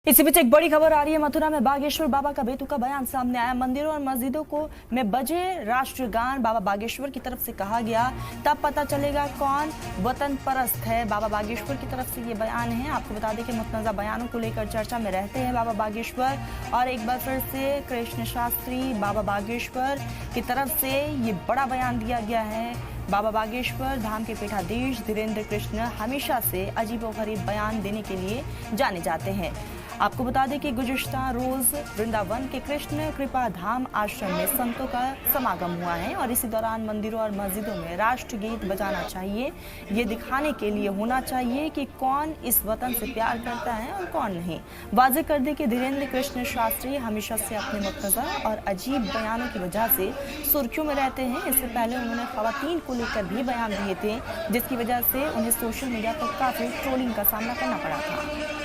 इसी बीच एक बड़ी खबर आ रही है। मथुरा में बागेश्वर बाबा का बेतुका बयान सामने आया। मंदिरों और मस्जिदों को में बजे राष्ट्रगान बाबा बागेश्वर की तरफ से कहा गया, तब पता चलेगा कौन वतन परस्त है। बाबा बागेश्वर की तरफ से ये बयान है। आपको बता दें कि मुतनज़ा बयानों को लेकर चर्चा में रहते हैं बाबा बागेश्वर, और एक बार फिर से कृष्ण शास्त्री बाबा बागेश्वर की तरफ से ये बड़ा बयान दिया गया है। बाबा बागेश्वर धाम के पीठाधीश धीरेन्द्र कृष्ण हमेशा से अजीबोगरीब बयान देने के लिए जाने जाते हैं। आपको बता दें कि गुज़िश्ता रोज वृंदावन के कृष्ण कृपा धाम आश्रम में संतों का समागम हुआ है, और इसी दौरान मंदिरों और मस्जिदों में राष्ट्रगीत बजाना चाहिए। ये दिखाने के लिए होना चाहिए कि कौन इस वतन से प्यार करता है और कौन नहीं। वाज़ेह कर दें कि धीरेन्द्र कृष्ण शास्त्री हमेशा से अपने मुतनज़ा और अजीब बयानों की वजह से सुर्खियों में रहते हैं। इससे पहले उन्होंने ख़वातीन को लेकर भी बयान दिए थे, जिसकी वजह से उन्हें सोशल मीडिया पर काफ़ी ट्रोलिंग का सामना करना पड़ा था।